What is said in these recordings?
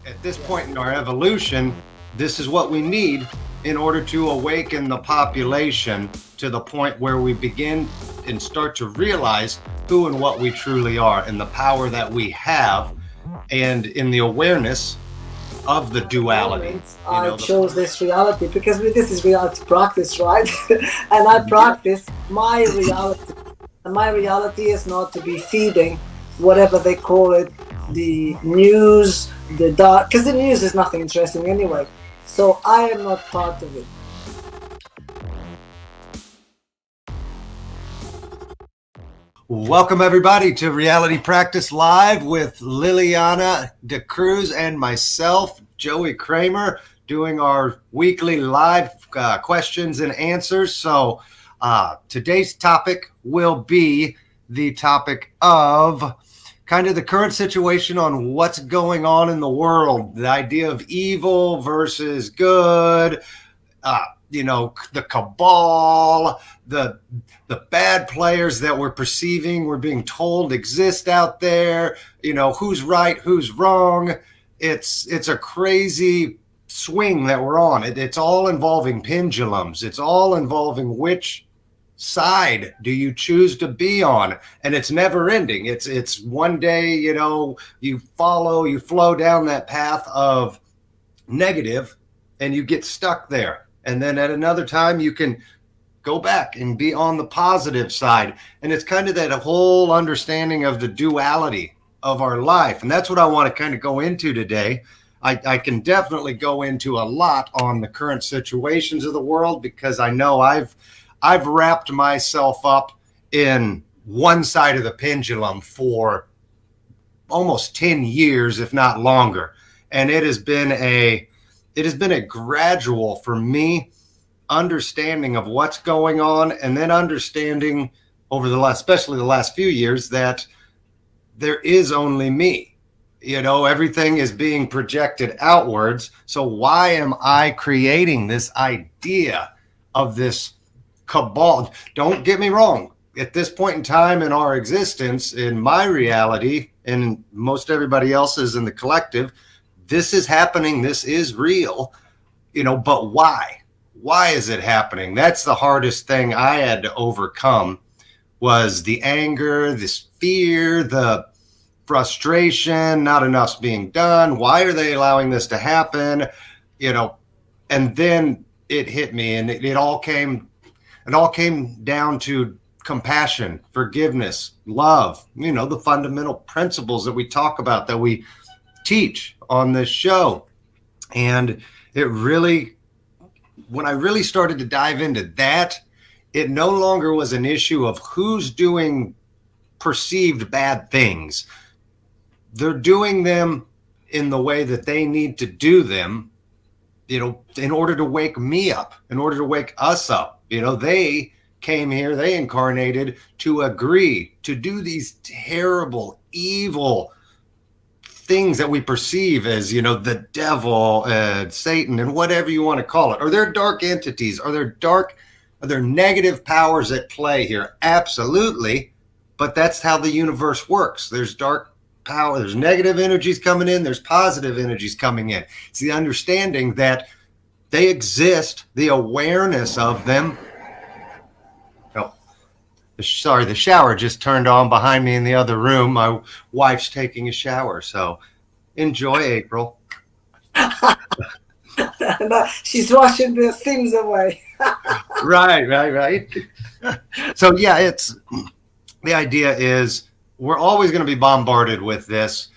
At this point in our evolution, this is what we need in order to awaken the population to the point where we begin and start to realize who and what we truly are and the power that we have, and in the awareness of the duality. I chose this reality because this is reality practice, right? And I practice my reality. And my reality is not to be feeding whatever they call it, the news, the dark, because the news is nothing interesting anyway. So I am not part of it. Welcome everybody to Reality Practice Live with Liliana Da Cruz and myself, Joey Kramer, doing our weekly live questions and answers. So today's topic will be the topic of kind of the current situation on what's going on in the world, the idea of evil versus good, the cabal, the bad players that we're perceiving, we're being told exist out there, who's right, who's wrong. It's a crazy swing that we're on. It's all involving pendulums. It's all involving which side do you choose to be on, and it's never ending. It's one day, you flow down that path of negative and you get stuck there, and then at another time you can go back and be on the positive side. And it's kind of that whole understanding of the duality of our life, and that's what I want to kind of go into today. I can definitely go into a lot on the current situations of the world, because I know I've wrapped myself up in one side of the pendulum for almost 10 years, if not longer. And it has been a gradual, for me, understanding of what's going on, and then understanding over especially the last few years, that there is only me. Everything is being projected outwards. So why am I creating this idea of this cabal? Don't get me wrong. At this point in time in our existence, in my reality, and most everybody else's in the collective, this is happening. This is real, but why? Why is it happening? That's the hardest thing I had to overcome, was the anger, this fear, the frustration, not enough's being done. Why are they allowing this to happen? And then it hit me, and it all came down to compassion, forgiveness, love, the fundamental principles that we talk about, that we teach on this show. And it really, when I really started to dive into that, it no longer was an issue of who's doing perceived bad things. They're doing them in the way that they need to do them, in order to wake me up, in order to wake us up. They came here, they incarnated to agree to do these terrible, evil things that we perceive as, the devil and Satan and whatever you want to call it. Are there dark entities? Are there negative powers at play here? Absolutely. But that's how the universe works. There's dark power, there's negative energies coming in, there's positive energies coming in. It's the understanding that they exist, the awareness of them. The shower just turned on behind me in the other room. My wife's taking a shower, so enjoy, April. She's washing the things away. Right. So yeah, the idea is we're always going to be bombarded with this.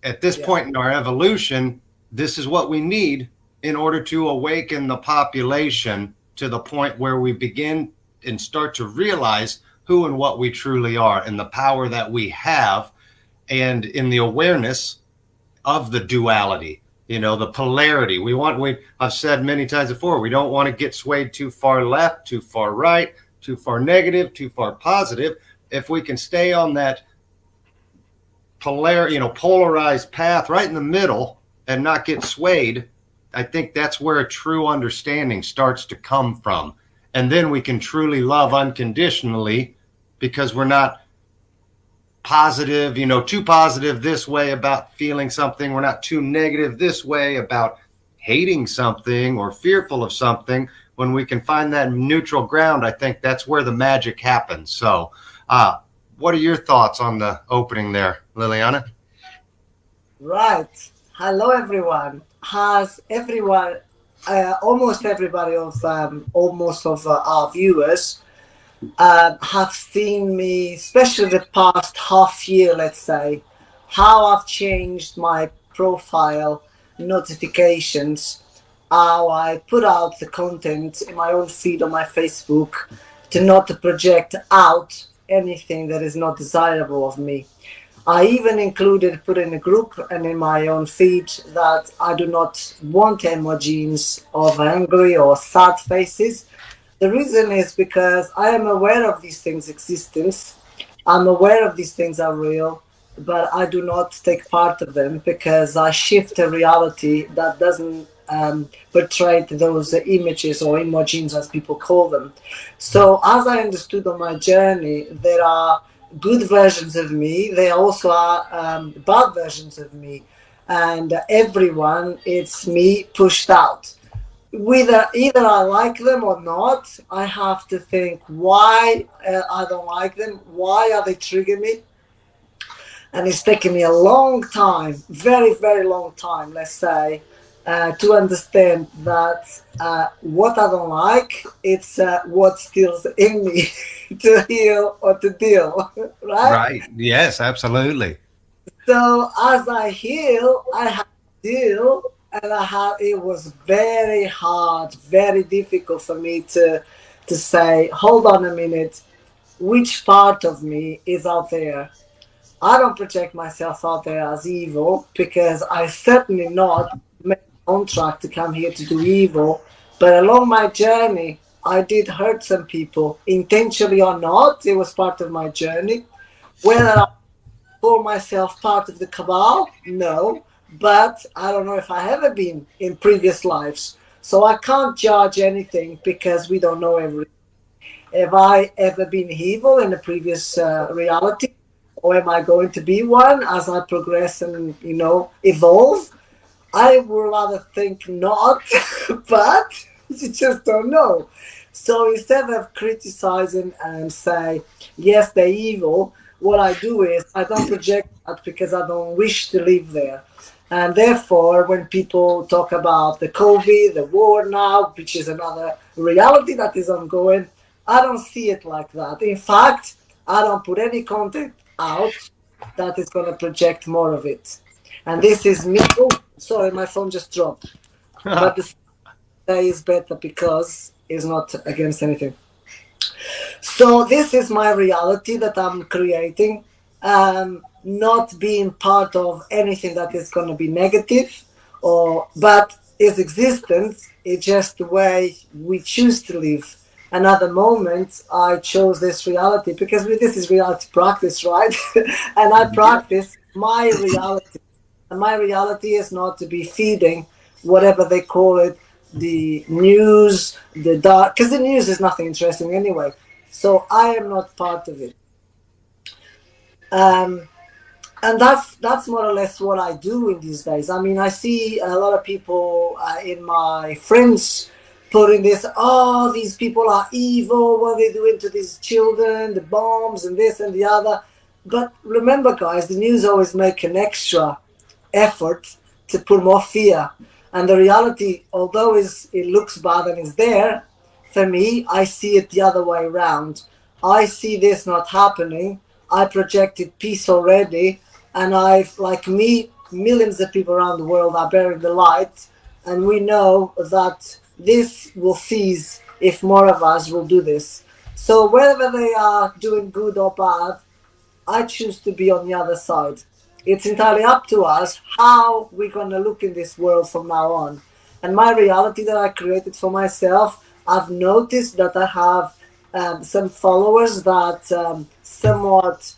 At this point in our evolution, this is what we need in order to awaken the population to the point where we begin and start to realize who and what we truly are, and the power that we have, and in the awareness of the duality, the polarity. I've said many times before, we don't want to get swayed too far left, too far right, too far negative, too far positive. If we can stay on that polarized path right in the middle and not get swayed, I think that's where a true understanding starts to come from. And then we can truly love unconditionally, because we're not positive, too positive this way about feeling something. We're not too negative this way about hating something or fearful of something. When we can find that neutral ground, I think that's where the magic happens. So, what are your thoughts on the opening there, Liliana? Right. Hello, everyone. Has everyone, almost everybody of almost of our viewers, have seen me, especially the past half year, let's say, how I've changed my profile notifications, how I put out the content in my own feed on my Facebook to not to project out anything that is not desirable of me. I even put in a group and in my own feed that I do not want emojis of angry or sad faces. The reason is because I am aware of these things' existence. I'm aware of these things are real, but I do not take part of them because I shift a reality that doesn't portray those images or emojis as people call them. So as I understood on my journey, there are good versions of me. There also are bad versions of me. And everyone, it's me pushed out. Either I like them or not, I have to think why I don't like them, why are they triggering me, and it's taken me a long time, very very long time, let's say, to understand that what I don't like, it's what stills in me to heal or to deal, right? Right. Yes, absolutely. So as I heal, I have to deal, and it was very hard, very difficult for me to say, hold on a minute, which part of me is out there? I don't project myself out there as evil because I certainly not made a contract to come here to do evil. But along my journey, I did hurt some people, intentionally or not. It was part of my journey. Whether I call myself part of the cabal? No, but I don't know if I ever been in previous lives. So I can't judge anything because we don't know everything. Have I ever been evil in a previous reality? Or am I going to be one as I progress and, evolve? I would rather think not, but you just don't know. So instead of criticizing and say, yes, they're evil, what I do is I don't project that because I don't wish to live there. And therefore, when people talk about the COVID, the war now, which is another reality that is ongoing, I don't see it like that. In fact, I don't put any content out that is going to project more of it. And this is me. Oh, sorry, my phone just dropped. But the day is better because it's not against anything. So this is my reality that I'm creating. Not being part of anything that is going to be negative, but its existence is just the way we choose to live. Another moment, I chose this reality because this is reality practice, right? And I practice my reality. And my reality is not to be feeding whatever they call it, the news, the dark, because the news is nothing interesting anyway. So I am not part of it. And that's more or less what I do in these days. I mean, I see a lot of people in my friends putting this, oh, these people are evil, what are they doing to these children, the bombs and this and the other. But remember, guys, the news always make an extra effort to put more fear. And the reality, although it looks bad and is there, for me, I see it the other way around. I see this not happening. I projected peace already, and like me, millions of people around the world are bearing the light, and we know that this will cease if more of us will do this. So whether they are doing good or bad, I choose to be on the other side. It's entirely up to us how we're going to look in this world from now on. And my reality that I created for myself, I've noticed that I have some followers that somewhat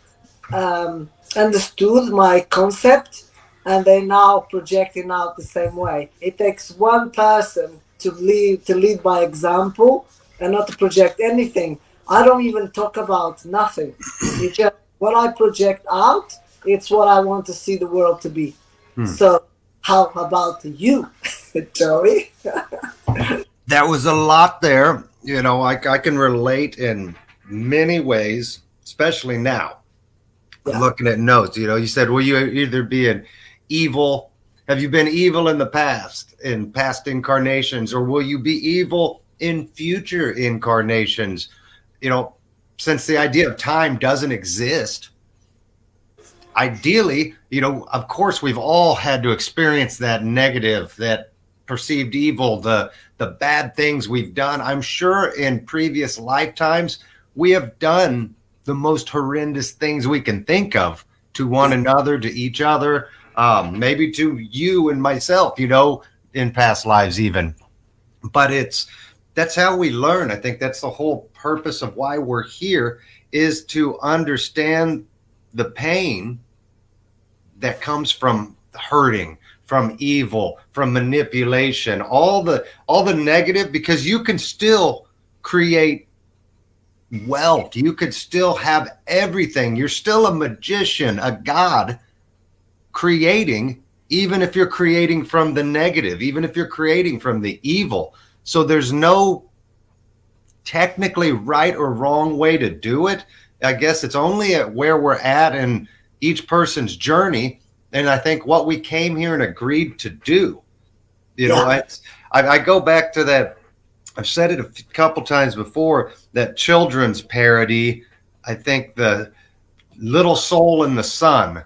understood my concept, and they're now projecting out the same way. It takes one person to lead by example and not to project anything. I don't even talk about nothing. You just what I project out, it's what I want to see the world to be. So how about you, Joey? That was a lot there. I can relate in many ways, especially now. I'm looking at notes. You said, will you either be an evil? Have you been evil in past incarnations, or will you be evil in future incarnations? Since the idea of time doesn't exist, ideally, of course, we've all had to experience that negative, that perceived evil, the bad things we've done. I'm sure in previous lifetimes, we have done the most horrendous things we can think of to one another, to each other, maybe to you and myself, in past lives even. But that's how we learn. I think that's the whole purpose of why we're here, is to understand the pain that comes from hurting, from evil, from manipulation, all the negative, because you can still create wealth. You could still have everything. You're still a magician, a god, creating, even if you're creating from the negative, even if you're creating from the evil. So there's no technically right or wrong way to do it. I guess it's only at where we're at in each person's journey. And I think what we came here and agreed to do, I go back to that. I've said it a couple times before, that children's parody. I think the Little Soul in the Sun,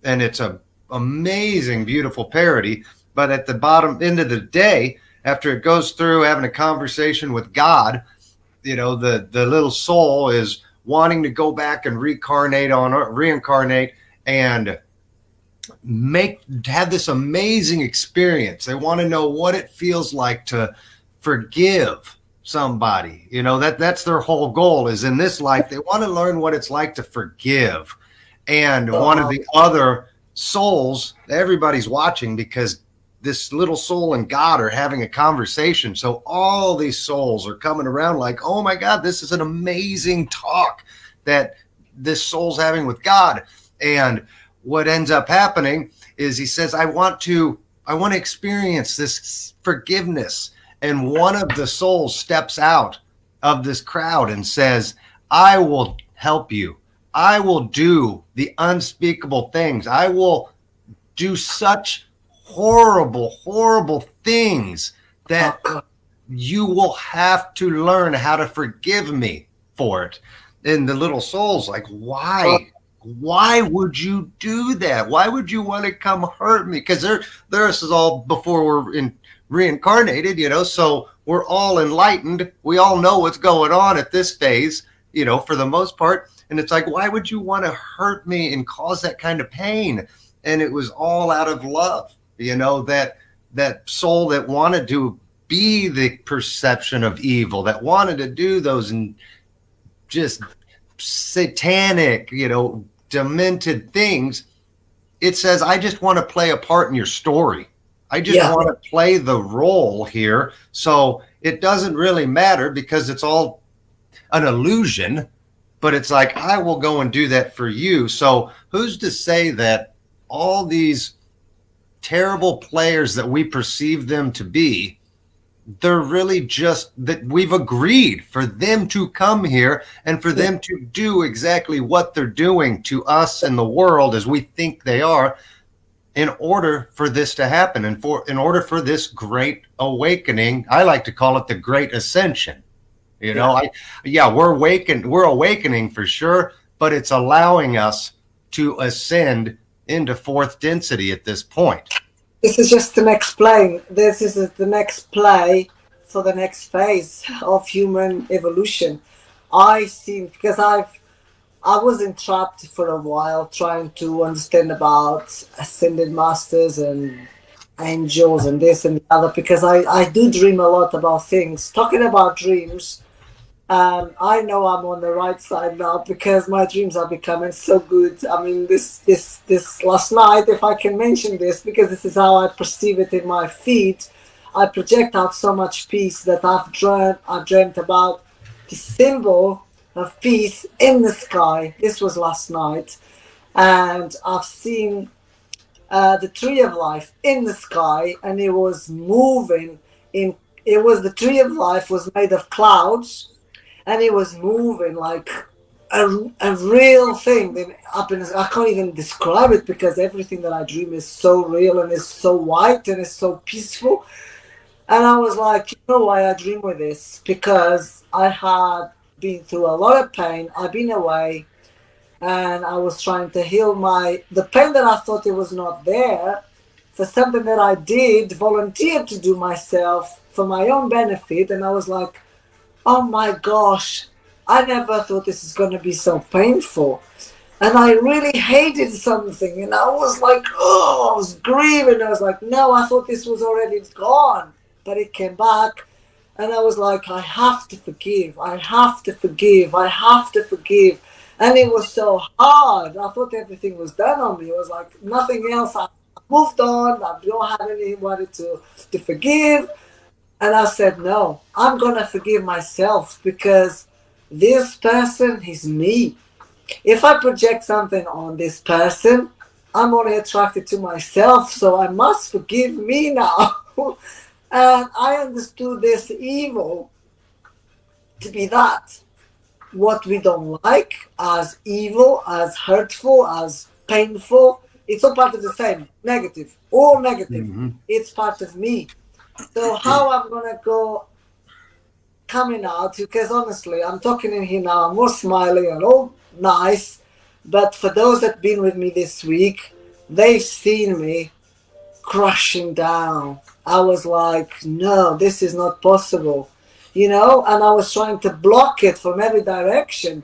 and it's a amazing, beautiful parody. But at the bottom end of the day, after it goes through having a conversation with God, the little soul is wanting to go back and reincarnate and have this amazing experience. They want to know what it feels like to forgive somebody. That's their whole goal, is in this life they want to learn what it's like to forgive. And one of the other souls, everybody's watching, because this little soul and God are having a conversation. So all these souls are coming around like, oh my God, this is an amazing talk that this soul's having with God. And what ends up happening is he says, I want to experience this forgiveness. And one of the souls steps out of this crowd and says, I will help you. I will do the unspeakable things. I will do such horrible, horrible things that you will have to learn how to forgive me for it. And the little soul's like, why? Why would you do that? Why would you want to come hurt me? Because this is all before we're reincarnated, so we're all enlightened. We all know what's going on at this phase, for the most part. And it's like, why would you want to hurt me and cause that kind of pain? And it was all out of love, that soul that wanted to be the perception of evil, that wanted to do those and just satanic, demented things. It says, I just want to play a part in your story. I just want to play the role here. So it doesn't really matter, because it's all an illusion, but it's like, I will go and do that for you. So who's to say that all these terrible players that we perceive them to be, they're really just that we've agreed for them to come here and for them to do exactly what they're doing to us and the world as we think they are, in order for this to happen, and in order for this great awakening. I like to call it the Great Ascension. We're awakening for sure, but it's allowing us to ascend into fourth density at this point. This is just the next play. This is the next play for the next phase of human evolution. I see, because I was entrapped for a while trying to understand about ascended masters and angels and this and the other, because I do dream a lot about things. Talking about dreams, I know I'm on the right side now, because my dreams are becoming so good. I mean, this last night, if I can mention this, because this is how I perceive it in my feed, I project out so much peace that I've dreamt about the symbol of peace in the sky. This was last night. And I've seen the tree of life in the sky, and it was moving in. It was the tree of life was made of clouds, and it was moving like a real thing. Then up in, I can't even describe it because everything that I dream is so real and is so white and is so peaceful. And I was like, you know why I dream with this? Because I had been through a lot of pain. I've been away, and I was trying to heal the pain that I thought it was not there, for something that I did volunteer to do myself for my own benefit. And I was like, oh my gosh, I never thought this is going to be so painful. And I really hated something, and I was like, oh, I was grieving. I was like, no, I thought this was already gone, but it came back. And I was like, I have to forgive, I have to forgive, I have to forgive. And it was so hard. I thought everything was done on me. It was like nothing else. I moved on. I don't have anybody to forgive. And I said, no, I'm going to forgive myself, because this person is me. If I project something on this person, I'm only attracted to myself, so I must forgive me now. And I understood this evil to be that. What we don't like as evil, as hurtful, as painful, it's all part of the same. Negative. All negative. Mm-hmm. It's part of me. So how I'm going to go coming out, because honestly, I'm talking in here now, I'm more smiling and all nice, but for those that have been with me this week, they've seen me crushing down. I was like, no, this is not possible, and I was trying to block it from every direction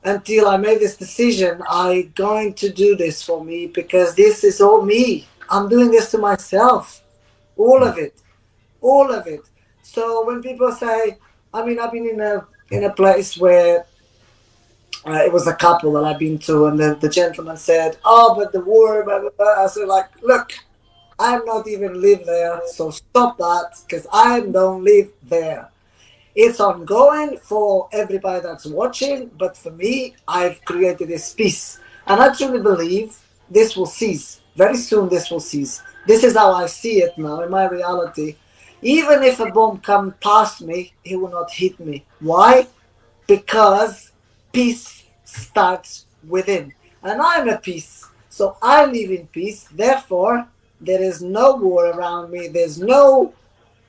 until I made this decision. I'm going to do this for me, because this is all me. I'm doing this to myself, all of it. All of it. So when people say, I've been in a place where it was a couple that I've been to, and the gentleman said, "Oh, but the war." Blah, blah, blah. I said, "Like, look, I'm not even live there, so stop that, because I don't live there. It's ongoing for everybody that's watching, but for me, I've created this peace, and I truly believe this will cease very soon. This will cease. This is how I see it now in my reality." Even if a bomb comes past me, it will not hit me. Why? Because peace starts within. And I'm a peace. So I live in peace. Therefore, there is no war around me. There's no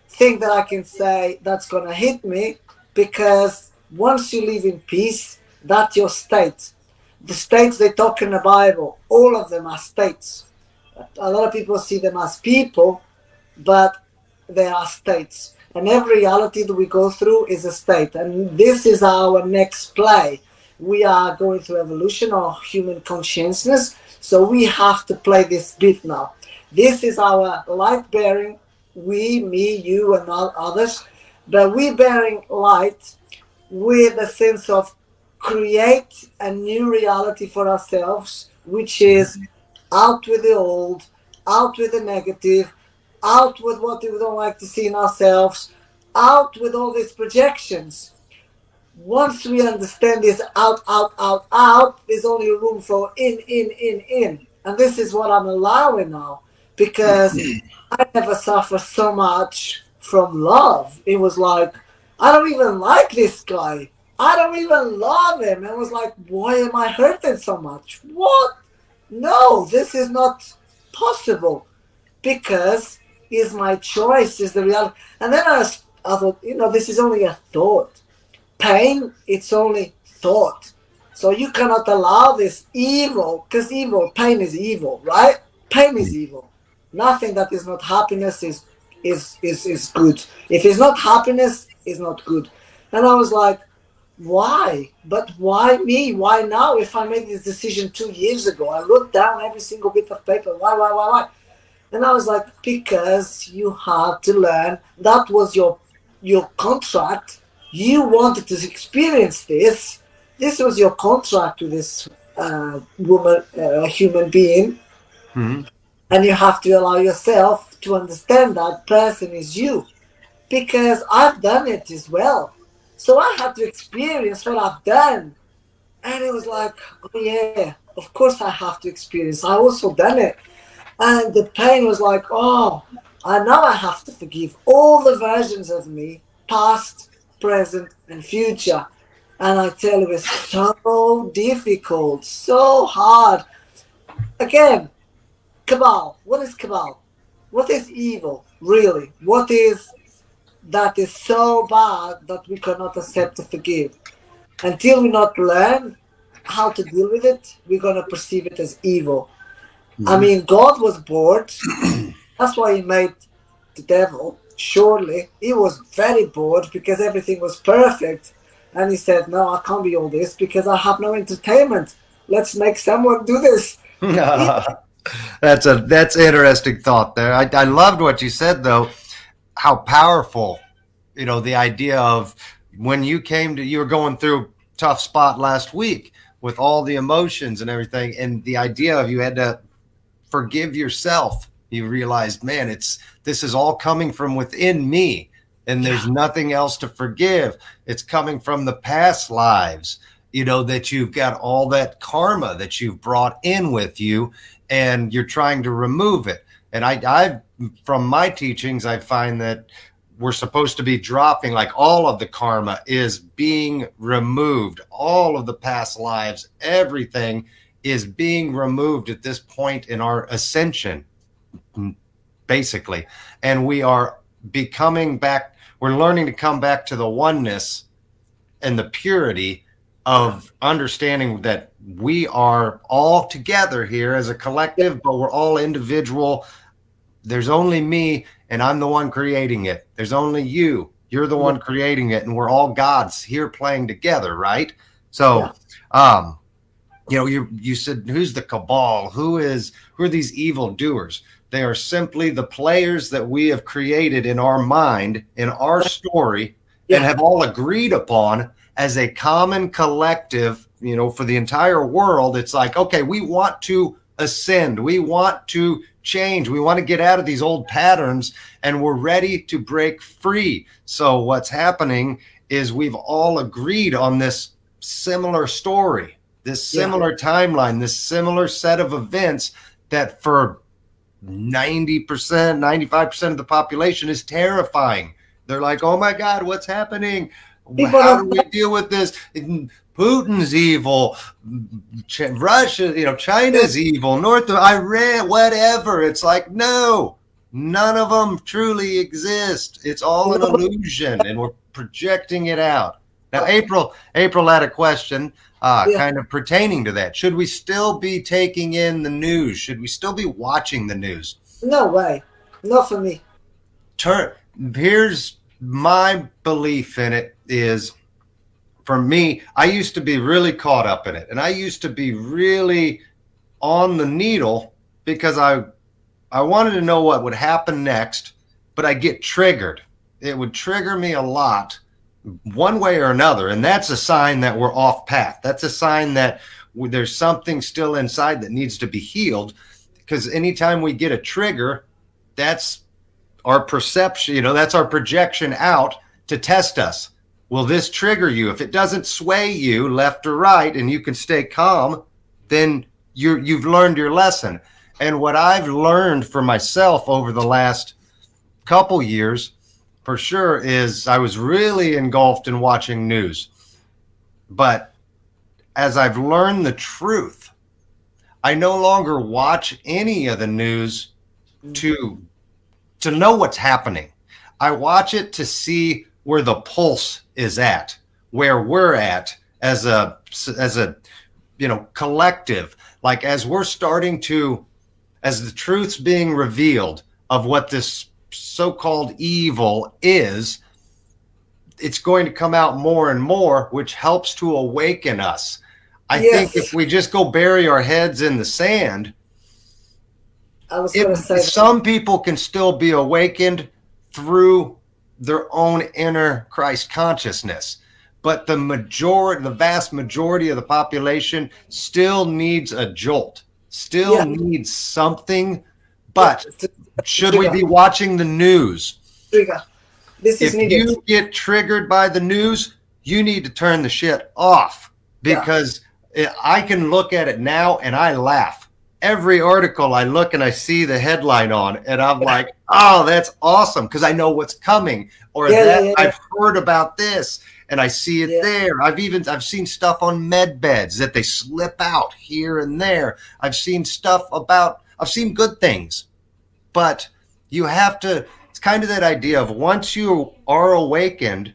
thing that I can say that's going to hit me, because once you live in peace, that's your state. The states they talk in the Bible, all of them are states. A lot of people see them as people, but they are states, and every reality that we go through is a state, and this is our next play. We are going through evolution of human consciousness, so we have to play this bit now. This is our light bearing, we, me, you, and all others, but we bearing light with a sense of create a new reality for ourselves, which is out with the old, out with the negative, out with what we don't like to see in ourselves, out with all these projections. Once we understand this out, out, out, out, there's only room for in, in. And this is what I'm allowing now, because I never suffered so much from love. It was like, I don't even like this guy. I don't even love him. And it was like, why am I hurting so much? What? No, this is not possible, because is my choice, is the reality. And then I thought, this is only a thought. Pain, it's only thought. So you cannot allow this evil, because pain is evil, right? Pain is evil. Nothing that is not happiness is good. If it's not happiness, it's not good. And I was like, why? But why me? Why now? If I made this decision 2 years ago, I wrote down every single bit of paper. Why? And I was like, because you had to learn. That was your contract. You wanted to experience this. This was your contract with this woman, human being. Mm-hmm. And you have to allow yourself to understand that person is you. Because I've done it as well. So I had to experience what I've done. And it was like, oh yeah, of course I have to experience. I also done it. And the pain was like, oh, I know I have to forgive all the versions of me, past, present, and future. And I tell you, it's so difficult, so hard. Again, cabal. What is cabal? What is evil, really? What is that is so bad that we cannot accept to forgive? Until we not learn how to deal with it, we're going to perceive it as evil. I mean, God was bored. That's why he made the devil. Surely he was very bored because everything was perfect. And he said, no, I can't be all this because I have no entertainment. Let's make someone do this. That's interesting thought there. I loved what you said though, how powerful, the idea of when you were going through a tough spot last week with all the emotions and everything, and the idea of you had to forgive yourself. You realized, man, this is all coming from within me, and there's nothing else to forgive. It's coming from the past lives, that you've got all that karma that you've brought in with you, and you're trying to remove it. And I from my teachings, I find that we're supposed to be dropping, like, all of the karma is being removed, all of the past lives, everything is being removed at this point in our ascension, basically. And we are becoming back, we're learning to come back to the oneness and the purity of understanding that we are all together here as a collective, but we're all individual. There's only me, and I'm the one creating it. There's only you. You're the one creating it, and we're all gods here playing together, right? So, you said, who's the cabal? Who are these evil doers? They are simply the players that we have created in our mind, in our story, and have all agreed upon as a common collective, for the entire world. It's like, okay, we want to ascend. We want to change. We want to get out of these old patterns, and we're ready to break free. So what's happening is we've all agreed on this similar story, this similar timeline, this similar set of events that for 90%, 95% of the population is terrifying. They're like, oh my God, what's happening? How do we deal with this? Putin's evil, Russia, China's evil, North of Iran, whatever. It's like, no, none of them truly exist. It's all an illusion, and we're projecting it out. Now, April had a question kind of pertaining to that. Should we still be taking in the news? Should we still be watching the news? No way. Not for me. Here's my belief in it is, for me, I used to be really caught up in it, and I used to be really on the needle because I wanted to know what would happen next, but I get triggered. It would trigger me a lot one way or another, and that's a sign that we're off path. That's a sign that there's something still inside that needs to be healed, because anytime we get a trigger, that's our perception, that's our projection out to test us. Will this trigger you? If it doesn't sway you left or right and you can stay calm, then you've learned your lesson. And what I've learned for myself over the last couple years, for sure, is I was really engulfed in watching news. But as I've learned the truth, I no longer watch any of the news to know what's happening. I watch it to see where the pulse is at, where we're at as a collective. Like, as we're starting to, as the truth's being revealed of what this so-called evil is, it's going to come out more and more, which helps to awaken us. I think if we just go bury our heads in the sand, some people can still be awakened through their own inner Christ consciousness, but the vast majority of the population still needs a jolt, still needs something. But should we be watching the news? This is if you get triggered by the news, you need to turn the shit off, because I can look at it now and I laugh. Every article I look and I see the headline on, and I'm like, oh, that's awesome, because I know what's coming, or I've heard about this and I see it there. I've seen stuff on med beds that they slip out here and there. I've seen good things, but you have to, it's kind of that idea of once you are awakened,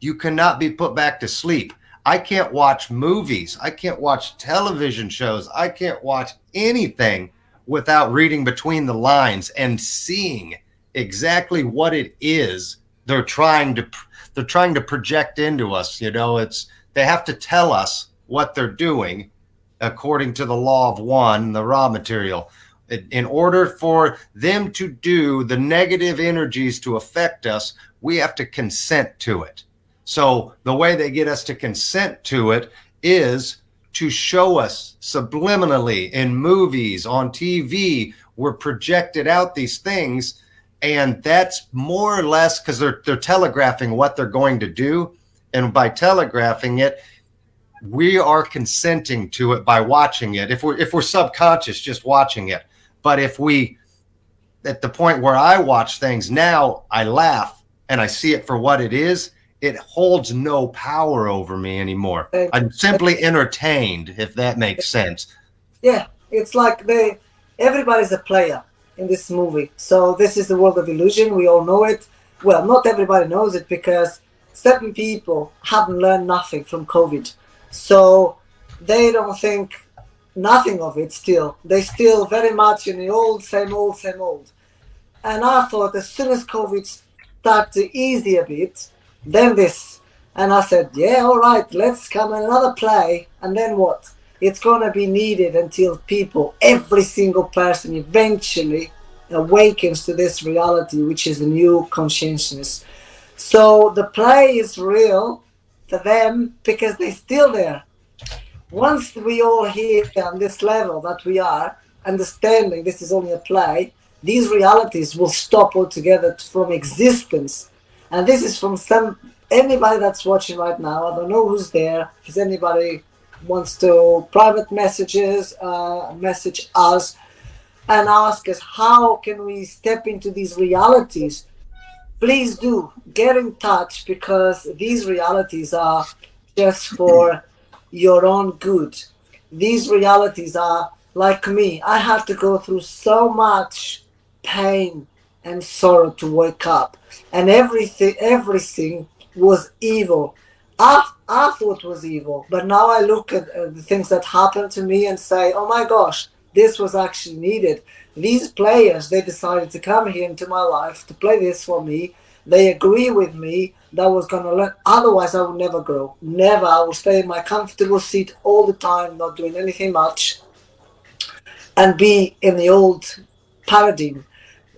you cannot be put back to sleep. I can't watch movies. I can't watch television shows. I can't watch anything without reading between the lines and seeing exactly what it is they're trying to project into us. You know, they have to tell us what they're doing according to the law of one, the raw material. In order for them to do the negative energies to affect us, we have to consent to it. So the way they get us to consent to it is to show us subliminally in movies, on TV. We're projected out these things, and that's more or less because they're telegraphing what they're going to do. And by telegraphing it, we are consenting to it by watching it. If we're subconscious, just watching it. But if we, at the point where I watch things now, I laugh and I see it for what it is, it holds no power over me anymore. I'm simply entertained, if that makes sense. Yeah, it's like everybody's a player in this movie. So this is the world of illusion. We all know it. Well, not everybody knows it because certain people haven't learned nothing from COVID. So they don't think nothing of it still. They still very much in the old, same old, same old. And I thought as soon as COVID started to ease a bit, then this. And I said, yeah, all right, let's come another play. And then what? It's going to be needed until people, every single person eventually awakens to this reality, which is the new consciousness. So the play is real for them because they're still there. Once we all here on this level that we are, understanding this is only a play, these realities will stop altogether from existence. And this is from anybody that's watching right now. I don't know who's there. If anybody wants to private message us and ask us how can we step into these realities, please do get in touch, because these realities are just for your own good. These realities are like me. I had to go through so much pain and sorrow to wake up, and everything was evil. I thought was evil, but now I look at the things that happened to me and say, oh my gosh, this was actually needed. These players, they decided to come here into my life to play this for me. They agree with me that I was going to learn. Otherwise, I would never grow. Never. I would stay in my comfortable seat all the time, not doing anything much, and be in the old paradigm,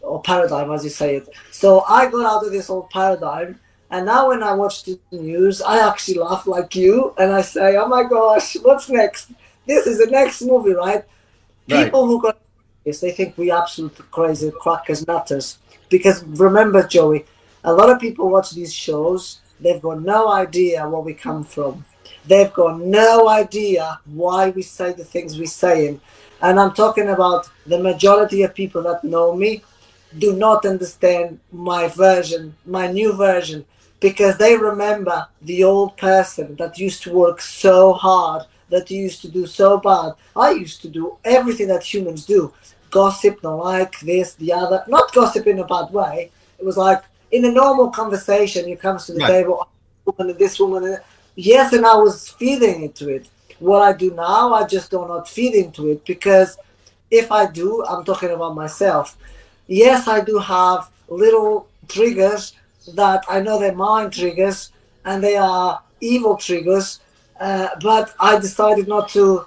or paradigm, as you say it. So I got out of this old paradigm, and now when I watch the news, I actually laugh like you, and I say, oh my gosh, what's next? This is the next movie, right? People who got this, they think we absolute crazy crackers, nutters. Because remember, Joey, a lot of people watch these shows, they've got no idea where we come from. They've got no idea why we say the things we're saying. And I'm talking about the majority of people that know me do not understand my version, my new version, because they remember the old person that used to work so hard, that used to do so bad. I used to do everything that humans do. Gossip, don't like this, the other. Not gossip in a bad way. It was like, in a normal conversation, you come to the table, woman and this woman. Yes, and I was feeding into it. What I do now, I just do not feed into it, because if I do, I'm talking about myself. Yes, I do have little triggers that I know they're mind triggers and they are evil triggers, but I decided not to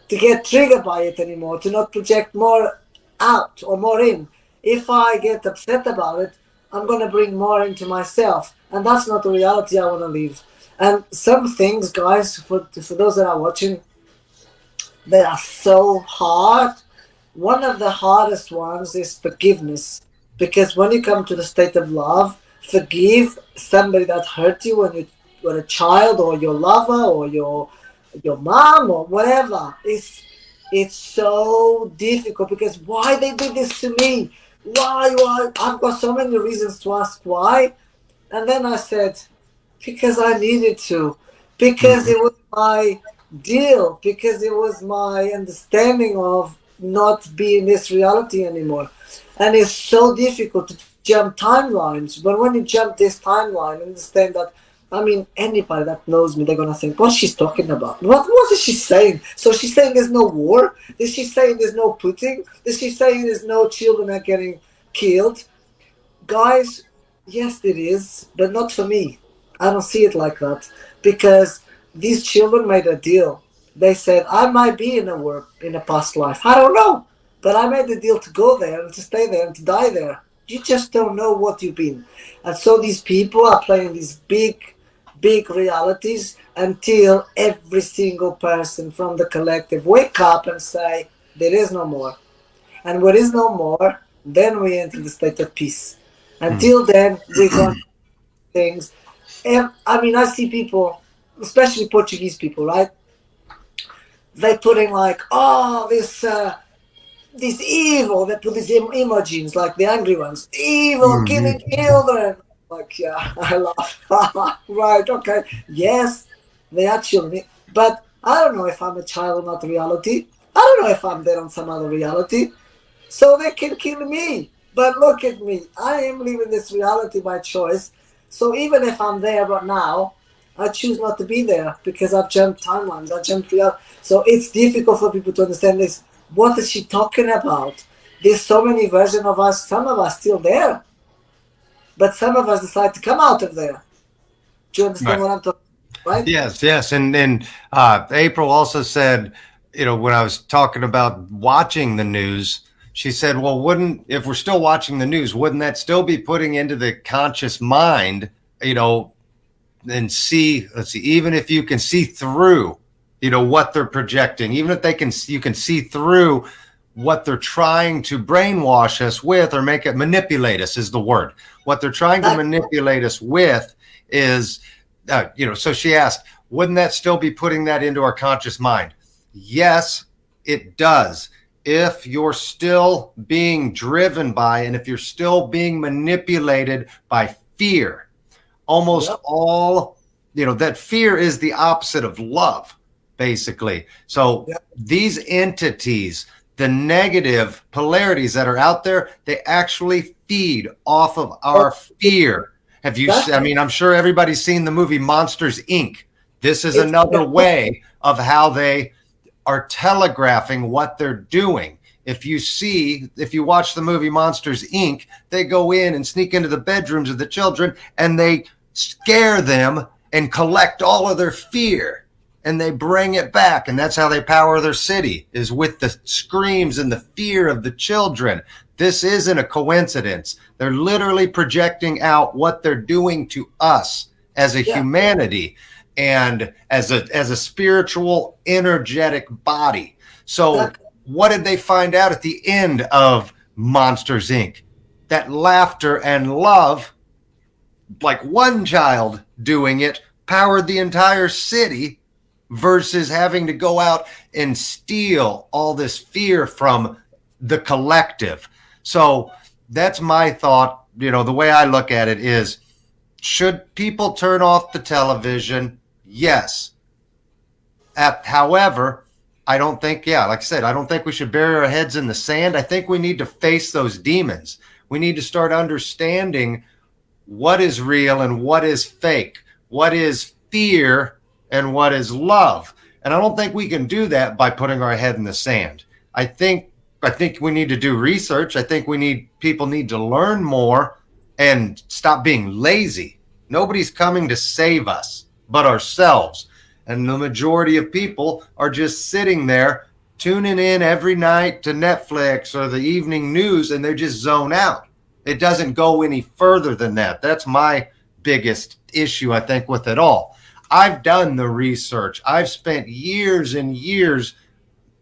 get triggered by it anymore, to not project more out or more in. If I get upset about it, I'm going to bring more into myself, and that's not the reality I want to live. And some things, guys, for those that are watching, they are so hard. One of the hardest ones is forgiveness, because when you come to the state of love, forgive somebody that hurt you with a child or your lover or your mom or whatever. It's so difficult because why they did this to me? Why? I've got so many reasons to ask why. And then I said, because I needed to, because it was my deal, because it was my understanding of not being this reality anymore. And it's so difficult to jump timelines. But when you jump this timeline, understand that, I mean, anybody that knows me, they're going to think, what she's talking about? What is she saying? So she's saying there's no war? Is she saying there's no Putin? Is she saying there's no children are getting killed? Guys, yes, it is, but not for me. I don't see it like that because these children made a deal. They said, I might be in a work in a past life. I don't know, but I made the deal to go there and to stay there and to die there. You just don't know what you've been. And so these people are playing these big realities until every single person from the collective wake up and say, there is no more. And what is no more, then we enter the state of peace. Until then, we're going to do things. And I mean, I see people, especially Portuguese people, right? They putting like, oh, this evil. They put these emojis, like the angry ones. Evil, killing children. Like, yeah, I laugh. Right, okay. Yes, they are children. But I don't know if I'm a child or not reality. I don't know if I'm there on some other reality. So they can kill me. But look at me. I am living this reality by choice. So even if I'm there right now, I choose not to be there because I've jumped timelines. I jumped reality. So it's difficult for people to understand this. What is she talking about? There's so many versions of us. Some of us still there. But some of us decide to come out of there. Do you understand what I'm talking about? Right? Yes. And April also said, when I was talking about watching the news, she said, well, if we're still watching the news, wouldn't that still be putting into the conscious mind, and see, even if you can see through, what they're projecting, even if you can see through what they're trying to brainwash us with or manipulate us is the word. What they're trying to manipulate us with is, so she asked, wouldn't that still be putting that into our conscious mind? Yes, it does. If you're still being driven by, and if you're still being manipulated by fear, almost all, that fear is the opposite of love, basically. So these entities, the negative polarities that are out there, they actually feed off of our fear. I'm sure everybody's seen the movie Monsters, Inc. This is another way of how they are telegraphing what they're doing. If you watch the movie Monsters, Inc., they go in and sneak into the bedrooms of the children and they scare them and collect all of their fear and they bring it back. And that's how they power their city, is with the screams and the fear of the children. This isn't a coincidence. They're literally projecting out what they're doing to us as a humanity and as a spiritual, energetic body. So what did they find out at the end of Monsters, Inc.? That laughter and love, like one child doing it, powered the entire city versus having to go out and steal all this fear from the collective. So that's my thought. The way I look at it is, should people turn off the television? Yes. However, I don't think, like I said, I don't think we should bury our heads in the sand. I think we need to face those demons. We need to start understanding what is real and what is fake, what is fear and what is love. And I don't think we can do that by putting our head in the sand. I think we need to do research. I think people need to learn more and stop being lazy. Nobody's coming to save us but ourselves. And the majority of people are just sitting there tuning in every night to Netflix or the evening news, and they just zone out. It doesn't go any further than that. That's my biggest issue, I think, with it all. I've done the research. I've spent years and years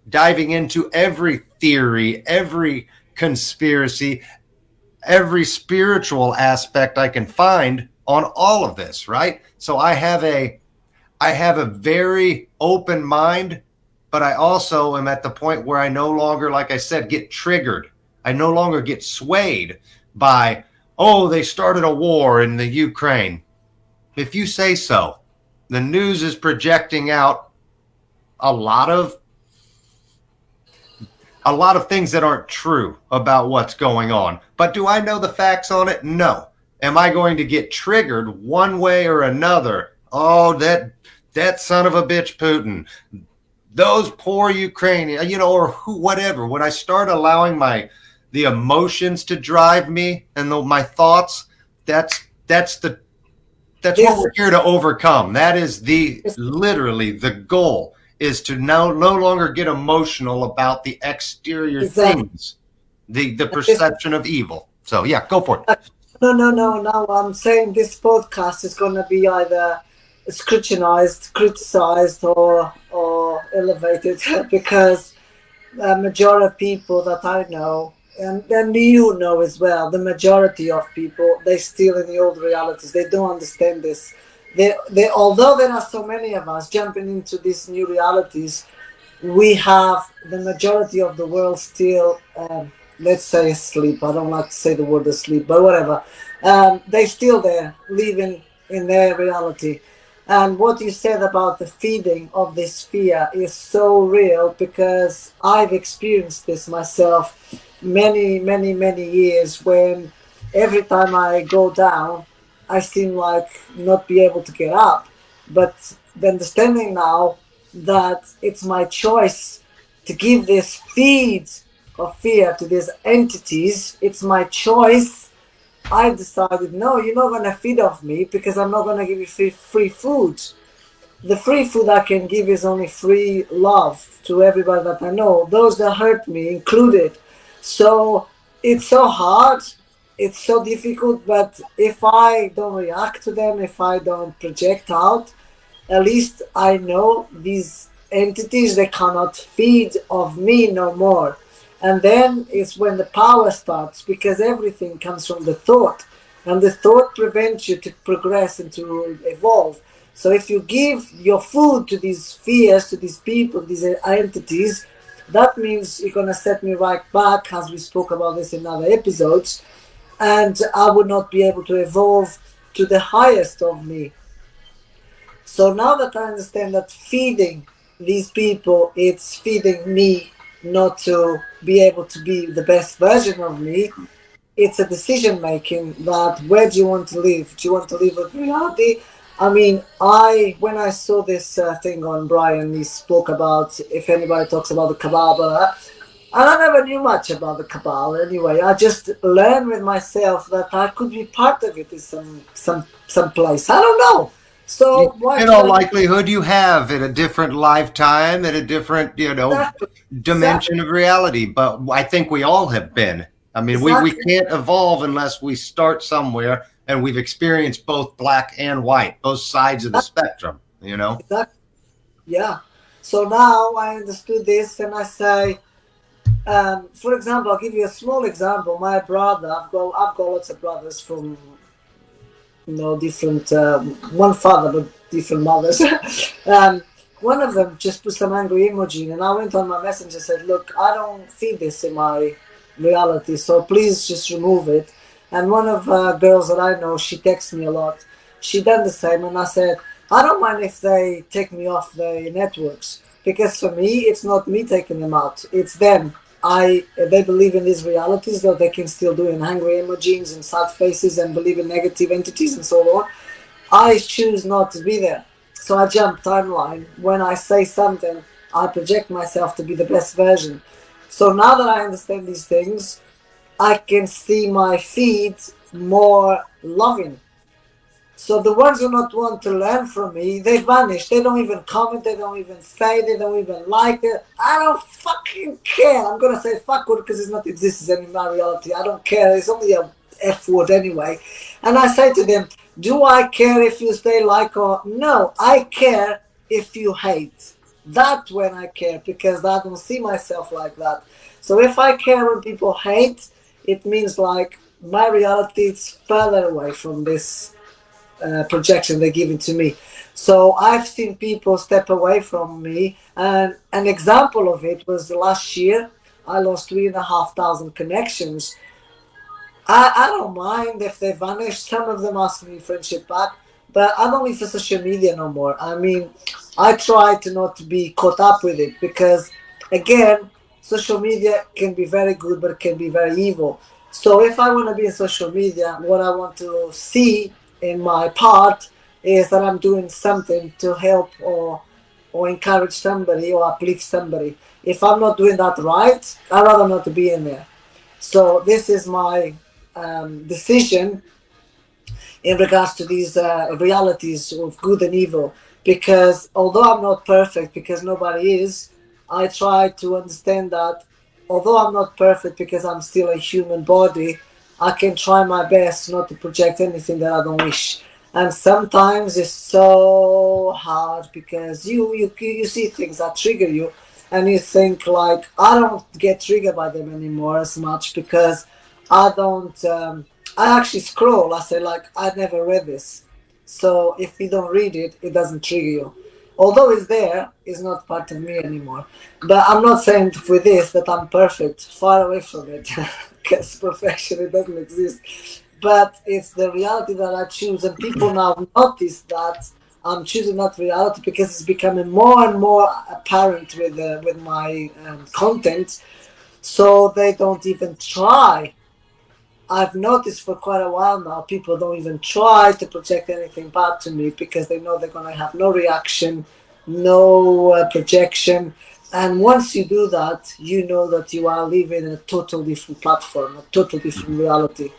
diving into every theory, every conspiracy, every spiritual aspect I can find on all of this, right? So I have a very open mind, but I also am at the point where I no longer, like I said, get triggered. I no longer get swayed by, oh, they started a war in the Ukraine. If you say so, the news is projecting out a lot of things that aren't true about what's going on. But do I know the facts on it? No. Am I going to get triggered one way or another? Oh, that son of a bitch Putin, those poor Ukrainians, or who, whatever. When I start allowing the emotions to drive me and my thoughts, that's what we're here to overcome. That is literally the goal, is to no longer get emotional about the exterior things, the perception of evil. So yeah, go for it. No. Now I'm saying this podcast is going to be either scrutinized, criticized, or elevated because the majority of people that I know, and then you know as well, the majority of people, they still in the old realities. They don't understand this. They although there are so many of us jumping into these new realities, we have the majority of the world still, let's say, asleep. I don't like to say the word asleep, but whatever. They still there, living in their reality. And what you said about the feeding of this fear is so real, because I've experienced this myself many years, when every time I go down, I seem like not be able to get up. But the understanding now that it's my choice to give this feed of fear to these entities, it's my choice. I decided, no, you're not going to feed off me, because I'm not going to give you free food. The free food I can give is only free love to everybody that I know, those that hurt me included. So it's so hard, it's so difficult, but if I don't react to them, if I don't project out, at least I know these entities, they cannot feed off me no more. And then it's when the power starts, because everything comes from the thought, and the thought prevents you to progress and to evolve. So if you give your food to these fears, to these people, these entities, that means you're going to set me right back, as we spoke about this in other episodes, and I would not be able to evolve to the highest of me. So now that I understand that feeding these people, it's feeding me not to be able to be the best version of me, it's a decision making that where do you want to live? Do you want to live with reality? I mean, when I saw this thing on Brian, he spoke about, if anybody talks about the Kabbalah, and I never knew much about the Kabbalah anyway. I just learned with myself that I could be part of it in some place. I don't know. So in all likelihood, you have in a different lifetime, in a different, dimension of reality. But I think we all have been. I mean, we can't evolve unless we start somewhere, and we've experienced both black and white, both sides of the spectrum, Exactly. Yeah. So now I understood this, and I say, for example, I'll give you a small example. My brother, I've got lots of brothers from different, one father but different mothers. One of them just put some angry emoji, and I went on my messenger and said, look, I don't feed this in my reality, so please just remove it. And one of girls that I know, she texts me a lot, she done the same, and I said, I don't mind if they take me off the networks, because for me it's not me taking them out, it's them. They believe in these realities, though they can still do in angry emojis and sad faces and believe in negative entities and so on. I choose not to be there. So I jump timeline. When I say something, I project myself to be the best version. So now that I understand these things, I can see my feed more loving. So the ones who not want to learn from me, they vanish. They don't even comment. They don't even say. They don't even like it. I don't fucking care. I'm going to say fuck word because it's not exists in my reality. I don't care. It's only a F word anyway. And I say to them, do I care if you stay like or no? I care if you hate. That's when I care, because I don't see myself like that. So if I care when people hate, it means like my reality is further away from this projection they're giving to me. So I've seen people step away from me, and an example of it was last year. I lost 3,500 connections. I don't mind if they vanish. Some of them ask me friendship back, but I don't use social media no more. I mean, I try to not be caught up with it because, again, social media can be very good, but it can be very evil. So if I want to be in social media, what I want to see in my part is that I'm doing something to help or encourage somebody or uplift somebody. If I'm not doing that right, I'd rather not be in there. So this is my decision in regards to these realities of good and evil. Because although I'm not perfect, because nobody is, I try to understand that although I'm not perfect because I'm still a human body, I can try my best not to project anything that I don't wish. And sometimes it's so hard because you see things that trigger you, and you think like, I don't get triggered by them anymore as much because I don't. I actually scroll. I say like, I never read this, so if you don't read it, it doesn't trigger you. Although it's there, it's not part of me anymore. But I'm not saying with this that I'm perfect. Far away from it, because perfection it doesn't exist. But it's the reality that I choose, and people now notice that I'm choosing that reality because it's becoming more and more apparent with my content. So they don't even try. I've noticed for quite a while now, people don't even try to project anything bad to me because they know they're going to have no reaction, no projection. And once you do that, you know that you are living in a total different platform, a total different reality.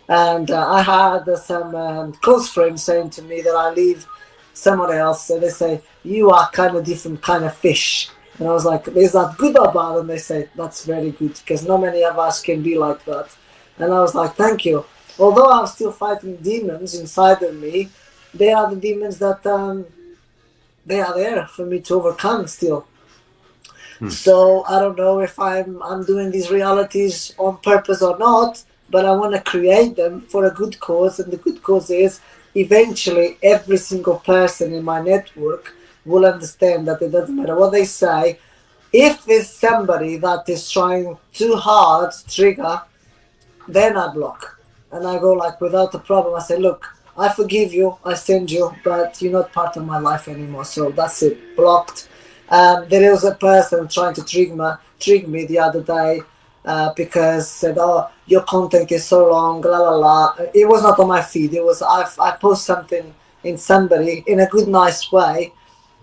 And I had some close friends saying to me that I live somewhere else, and they say, you are kind of different kind of fish. And I was like, is that good or bad? And they say, that's very good, because not many of us can be like that. And I was like, thank you. Although I'm still fighting demons inside of me, they are the demons that they are there for me to overcome still. So I don't know if I'm doing these realities on purpose or not, but I want to create them for a good cause, and the good cause is eventually every single person in my network will understand that it doesn't matter what they say. If there's somebody that is trying too hard to trigger, then I block. And I go like without a problem. I say, look, I forgive you, I send you, but you're not part of my life anymore. So that's it, blocked. There was a person trying to trigger me the other day because said, oh, your content is so long, la la la. It was not on my feed. It was I post something in somebody in a good, nice way,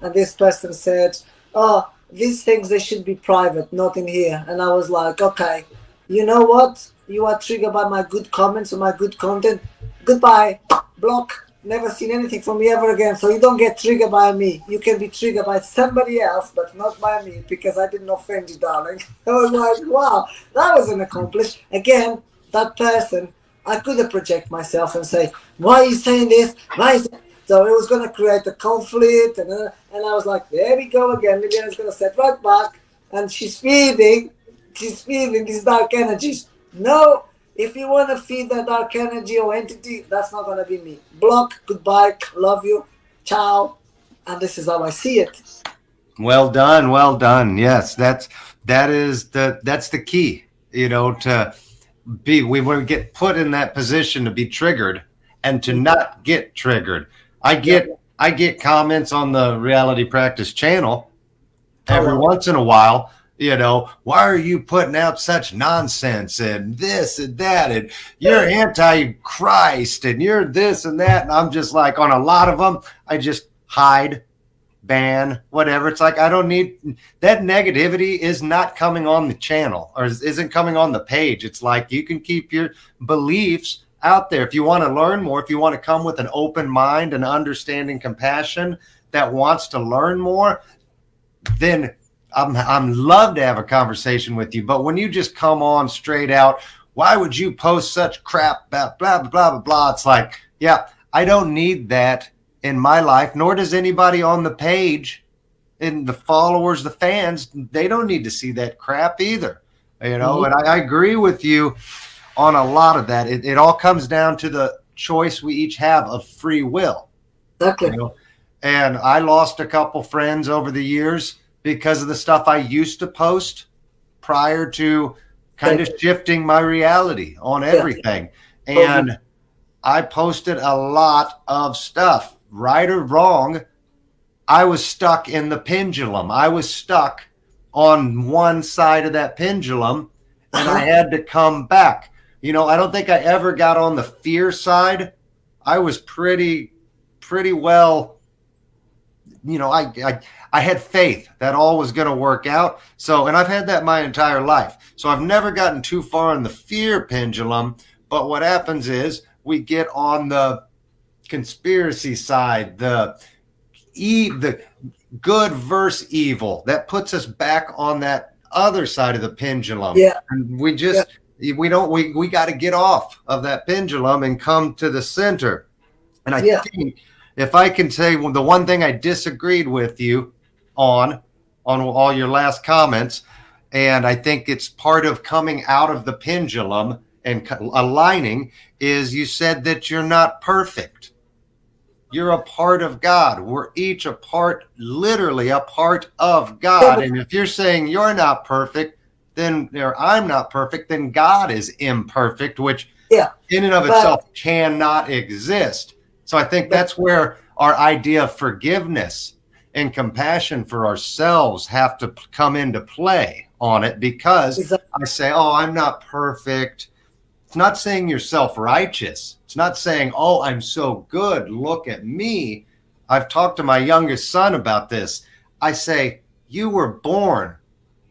and this person said, oh, these things, they should be private, not in here. And I was like, okay, you know what? You are triggered by my good comments or my good content. Goodbye, block. Never seen anything from me ever again. So you don't get triggered by me. You can be triggered by somebody else, but not by me, because I didn't offend you, darling. I was like, wow, that was an accomplishment. Again, that person, I could have project myself and say, why are you saying this? Why is it? So it was going to create a conflict, and I was like, there we go again. Liliana's going to set right back, and she's feeding these dark energies. No, if you want to feed that dark energy or entity, that's not going to be me. Block, goodbye, love you, ciao. And this is how I see it. Well done, well done. Yes, that's the key, to we want to get put in that position to be triggered and to not get triggered. I get comments on the Reality Practice channel every once in a while. Why are you putting out such nonsense and this and that, and you're anti-Christ and you're this and that? And I'm just like, on a lot of them, I just hide, ban, whatever. It's like, I don't need that. Negativity is not coming on the channel or isn't coming on the page. It's like, you can keep your beliefs out there. If you want to learn more, if you want to come with an open mind and understanding compassion that wants to learn more, then I'm love to have a conversation with you. But when you just come on straight out, why would you post such crap about blah, blah, blah, blah, blah? It's like, yeah, I don't need that in my life, nor does anybody on the page, and the followers, the fans, they don't need to see that crap either. And I agree with you on a lot of that. It all comes down to the choice we each have of free will. Exactly. You know? And I lost a couple friends over the years because of the stuff I used to post prior to kind of shifting my reality on everything. Yeah. And I posted a lot of stuff, right or wrong. I was stuck in the pendulum. I was stuck on one side of that pendulum, and I had to come back. You know, I don't think I ever got on the fear side. I was pretty well, you know, I had faith that all was going to work out. So, and I've had that my entire life. So I've never gotten too far in the fear pendulum. But what happens is we get on the conspiracy side, the good versus evil. That puts us back on that other side of the pendulum. Yeah. And we just, we got to get off of that pendulum and come to the center. And I think, if I can say, well, the one thing I disagreed with you on all your last comments, and I think it's part of coming out of the pendulum and aligning, is you said that you're not perfect. You're a part of God. We're each a part, literally a part of God. And if you're saying you're not perfect, then, or I'm not perfect, then God is imperfect, which in and of itself cannot exist. So I think that's where our idea of forgiveness and compassion for ourselves have to come into play on it, because I say, oh, I'm not perfect. It's not saying you're self-righteous. It's not saying, oh, I'm so good, look at me. I've talked to my youngest son about this. I say, you were born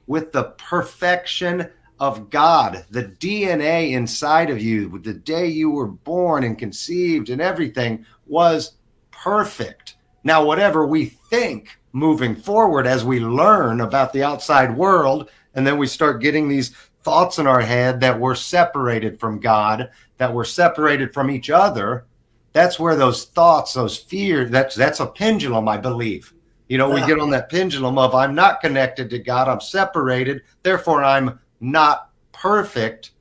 with the perfection of God, the DNA inside of you, the day you were born and conceived and everything was perfect. Now, whatever we think moving forward as we learn about the outside world, and then we start getting these thoughts in our head that we're separated from God, that we're separated from each other, that's where those thoughts, those fears, that's a pendulum, I believe. You know, we get on that pendulum of I'm not connected to God, I'm separated, therefore I'm not perfect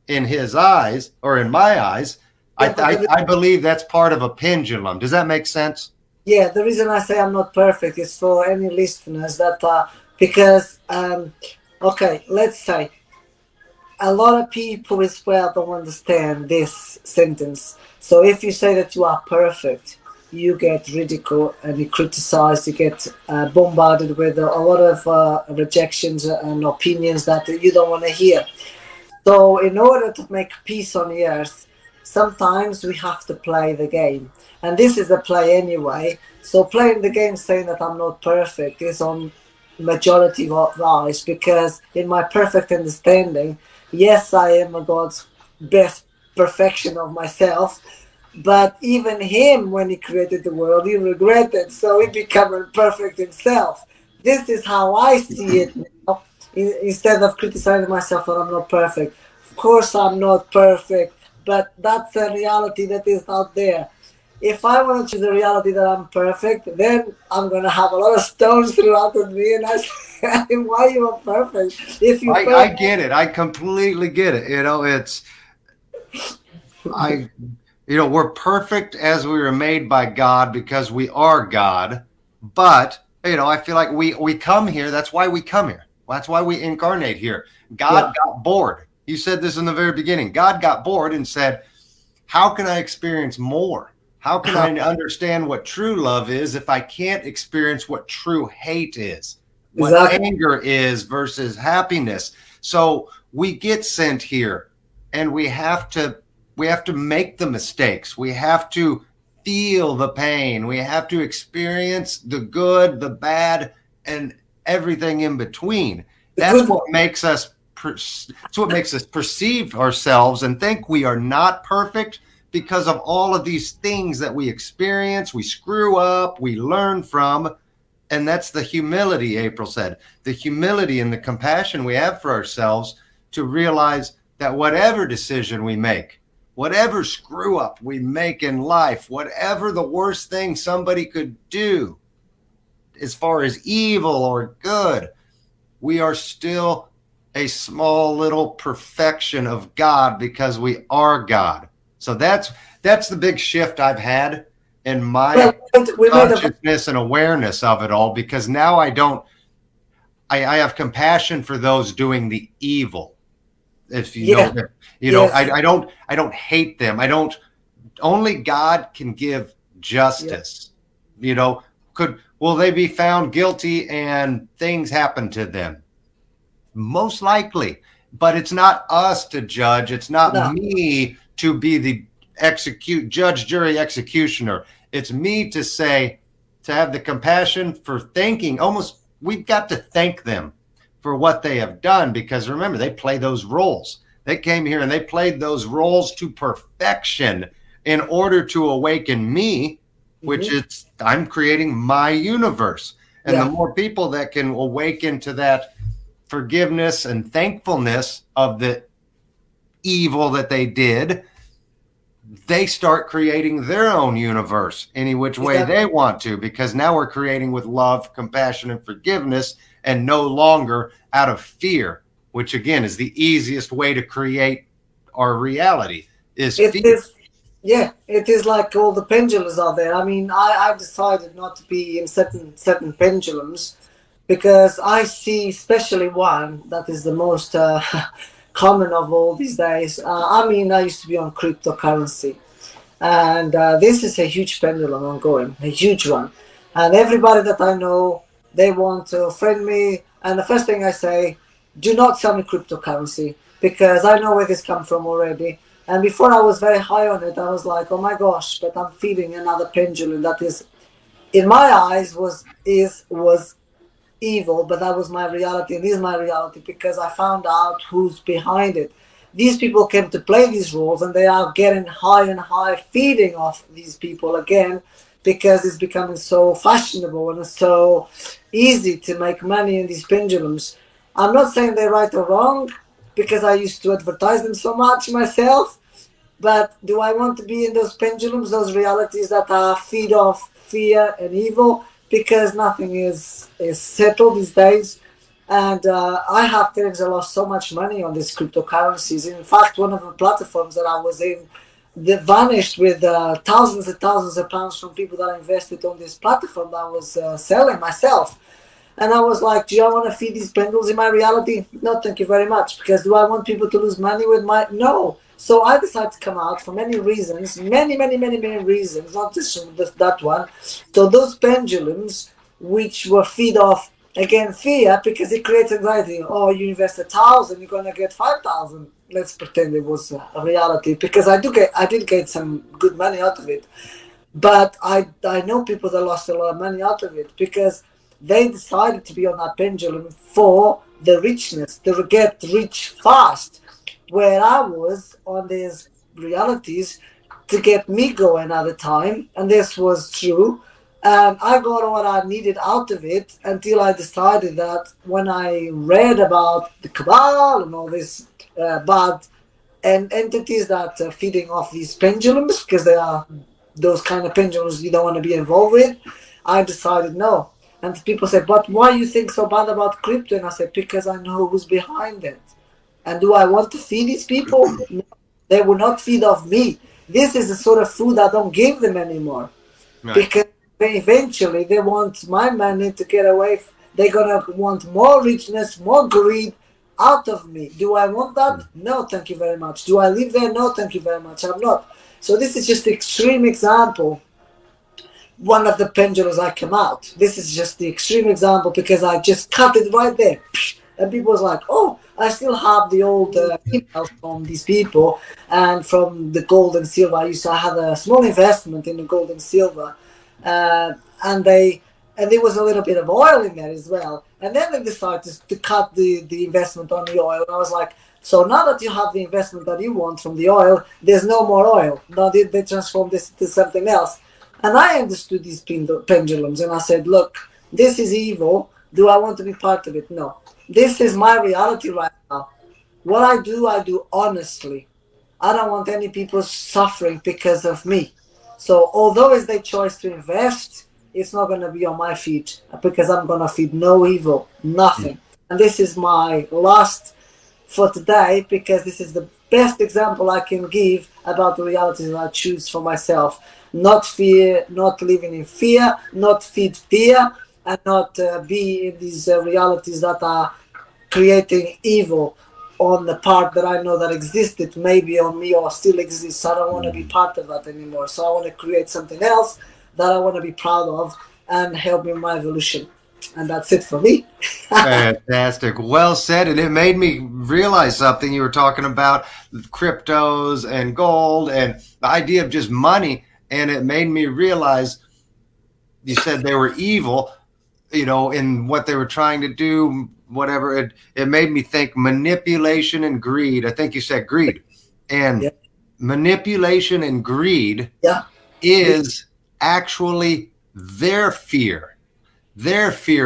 in his eyes or in my eyes. I believe that's part of a pendulum. Does that make sense? Yeah, the reason I say I'm not perfect is for any listeners that because okay, let's say a lot of people as well don't understand this sentence. So if you say that you are perfect, you get ridiculed and you criticized, you get bombarded with a lot of rejections and opinions that you don't want to hear. So in order to make peace on the earth, sometimes we have to play the game. And this is a play anyway. So playing the game saying that I'm not perfect is on majority of eyes, because in my perfect understanding, yes, I am a God's best perfection of myself. But even him, when he created the world, he regretted. So he became imperfect himself. This is how I see it now. Instead of criticizing myself that I'm not perfect. Of course I'm not perfect, but that's a reality that is out there. If I want to choose a reality that I'm perfect, then I'm going to have a lot of stones throughout of me, and I say, why you are perfect? If you I get it. I completely get it. You know, we're perfect as we were made by God because we are God. But, you know, I feel like we come here. That's why we come here. That's why we incarnate here. God got bored. You said this in the very beginning. God got bored and said, how can I experience more? How can I understand what true love is if I can't experience what true hate is? What anger is versus happiness? So we get sent here, and we have to make the mistakes. We have to feel the pain. We have to experience the good, the bad, and everything in between. That's what makes us perceive ourselves and think we are not perfect, because of all of these things that we experience, we screw up, we learn from. And that's the humility, April said, the humility and the compassion we have for ourselves to realize that whatever decision we make, whatever screw up we make in life, whatever the worst thing somebody could do as far as evil or good, we are still a small little perfection of God because we are God. So that's that's the big shift I've had in my we made consciousness and awareness of it all, because now I have compassion for those doing the evil. If you know, yes. I don't hate them. Only God can give justice. Will they be found guilty and things happen to them? Most likely, but it's not us to judge. It's not me to be the judge, jury, executioner. It's me to say, to have the compassion for thanking. Almost, we've got to thank them for what they have done, because remember, they play those roles. They came here and they played those roles to perfection in order to awaken me, which is, I'm creating my universe. And the more people that can awaken to that forgiveness and thankfulness of the evil that they did, they start creating their own universe any which way they want to, because now we're creating with love, compassion, and forgiveness, and no longer out of fear, which again is the easiest way to create our reality, is fear. It is like all the pendulums are there. I mean, I decided not to be in certain pendulums, because I see especially one that is the most common of all these days. I used to be on cryptocurrency, and this is a huge pendulum ongoing, a huge one. And everybody that I know, they want to friend me. And the first thing I say, do not sell me cryptocurrency, because I know where this comes from already. And before I was very high on it, I was like, oh my gosh, but I'm feeding another pendulum that is, in my eyes, was evil, but that was my reality and is my reality, because I found out who's behind it. These people came to play these roles, and they are getting high and high, feeding off these people again, because it's becoming so fashionable and so easy to make money in these pendulums. I'm not saying they're right or wrong, because I used to advertise them so much myself, but do I want to be in those pendulums, those realities that are feed off fear and evil? Because nothing is settled these days. And I have times I lost so much money on these cryptocurrencies. In fact, one of the platforms that I was in, they vanished with thousands and thousands of pounds from people that invested on this platform that I was selling myself. And I was like, do I want to feed these pendulums in my reality? No, thank you very much. Because do I want people to lose money with my... No. So I decided to come out for many reasons, many reasons, not just that one. So those pendulums, which were feed off, again, fear, because it creates anxiety. Oh, you invest 1,000, you're going to get 5,000. Let's pretend it was a reality, because I did get some good money out of it. But I know people that lost a lot of money out of it, because they decided to be on that pendulum for the richness, to get rich fast. Where I was on these realities to get me going at the time, and this was true. I got what I needed out of it until I decided that when I read about the cabal and all these bad entities that are feeding off these pendulums, because they are those kind of pendulums you don't want to be involved with, I decided no. And people said, but why you think so bad about crypto? And I said, because I know who's behind it. And do I want to feed these people? No, they will not feed off me. This is the sort of food I don't give them anymore. Right. Because eventually they want my money to get away. They're going to want more richness, more greed out of me. Do I want that? No, thank you very much. Do I live there? No, thank you very much. I'm not. So this is just an extreme example. One of the pendulums I come out. This is just the extreme example, because I just cut it right there. And people was like, oh, I still have the old emails from these people, and from the gold and silver. I had a small investment in the gold and silver, and there was a little bit of oil in there as well. And then they decided to cut the investment on the oil. And I was like, so now that you have the investment that you want from the oil, there's no more oil. Now they transform this to something else. And I understood these pendulums, and I said, look, this is evil. Do I want to be part of it? No. This is my reality right now. What I do honestly. I don't want any people suffering because of me. So although it's their choice to invest, it's not going to be on my feed, because I'm going to feed no evil, nothing. And this is my last for today, because this is best example I can give about the realities that I choose for myself. Not fear, not living in fear, not feed fear, and not be in these realities that are creating evil on the part that I know that existed maybe on me or still exists. I don't want to be part of that anymore. So I want to create something else that I want to be proud of and help in my evolution. And that's it for me. Fantastic. Well said. And it made me realize something. You were talking about cryptos and gold and the idea of just money. And it made me realize you said they were evil, in what they were trying to do, whatever. It made me think manipulation and greed. I think you said greed. And Yeah. manipulation and greed Yeah. is actually their fear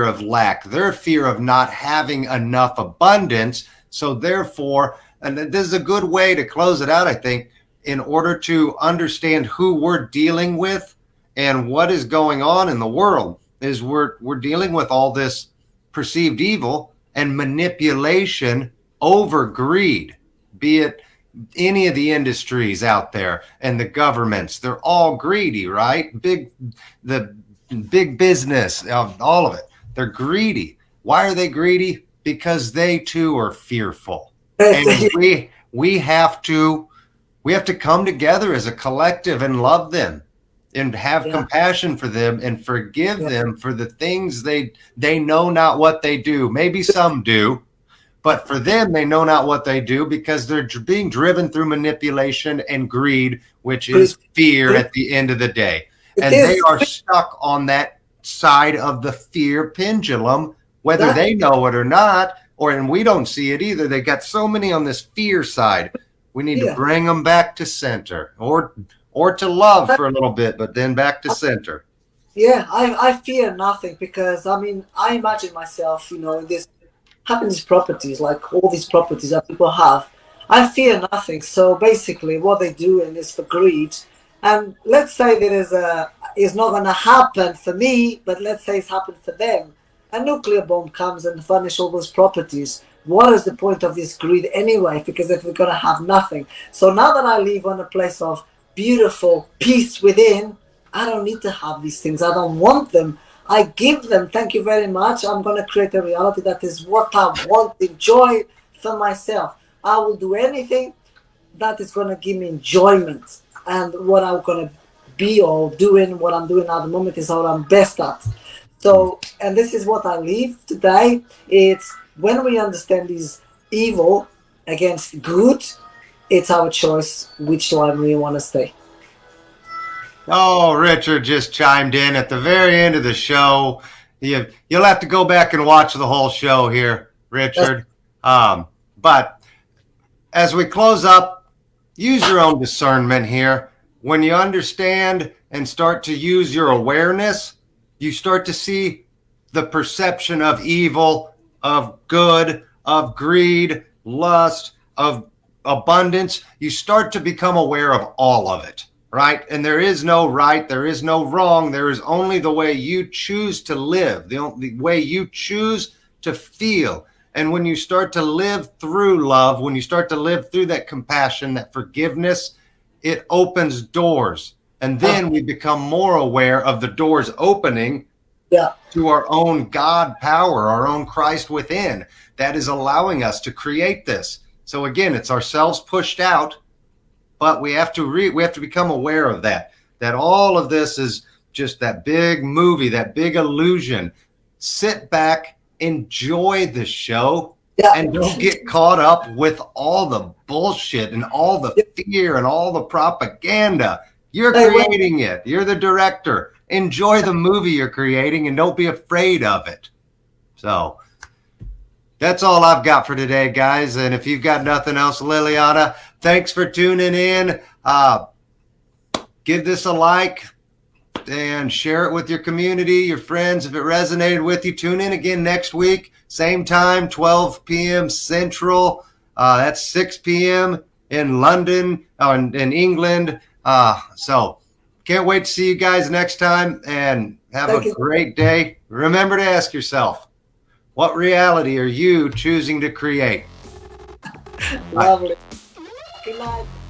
of lack, their fear of not having enough abundance. So therefore, and this is a good way to close it out, I think, in order to understand who we're dealing with and what is going on in the world, is we're dealing with all this perceived evil and manipulation over greed, be it any of the industries out there and the governments. They're all greedy, right? The big business, all of it. They're greedy. Why are they greedy? Because they too are fearful. And we have to come together as a collective and love them and have compassion for them and forgive them for the things they know not what they do. Maybe some do, but for them, they know not what they do because they're being driven through manipulation and greed, which is fear at the end of the day. And they are stuck on that side of the fear pendulum, whether they know it or not, and we don't see it either. They got so many on this fear side. We need to bring them back to center, or to love for a little bit, but then back to center. Yeah, I fear nothing because I imagine myself, having these properties, like all these properties that people have. I fear nothing. So basically, what they do is for greed. And let's say that it's not going to happen for me, but let's say it's happened for them. A nuclear bomb comes and furnish all those properties. What is the point of this greed anyway? Because if we're going to have nothing. So now that I live on a place of beautiful peace within, I don't need to have these things. I don't want them. I give them. Thank you very much. I'm going to create a reality that is what I want, enjoy for myself. I will do anything that is going to give me enjoyment. And what I'm going to be or doing, what I'm doing at the moment is what I'm best at. So, and this is what I live today. It's when we understand this evil against good, it's our choice which line we want to stay. Oh, Richard just chimed in at the very end of the show. You'll have to go back and watch the whole show here, Richard. But as we close up, use your own discernment here. When you understand and start to use your awareness, you start to see the perception of evil, of good, of greed, lust, of abundance. You start to become aware of all of it, right? And there is no right, there is no wrong. There is only the way you choose to live, the only way you choose to feel. And when you start to live through love, when you start to live through that compassion, that forgiveness, it opens doors. And then we become more aware of the doors opening to our own God power, our own Christ within, that is allowing us to create this. So again, it's ourselves pushed out, but we have to become aware of that all of this is just that big movie, that big illusion. Sit back, enjoy the show, and don't get caught up with all the bullshit and all the fear and all the propaganda. You're creating it. You're the director. Enjoy the movie you're creating and don't be afraid of it. So that's all I've got for today, guys. And if you've got nothing else, Liliana, thanks for tuning in. Give this a like and share it with your community, your friends. If it resonated with you, tune in again next week. Same time, 12 p.m. Central. That's 6 p.m. in London, in England. So can't wait to see you guys next time and have a great day. Remember to ask yourself, what reality are you choosing to create? Lovely. Good night.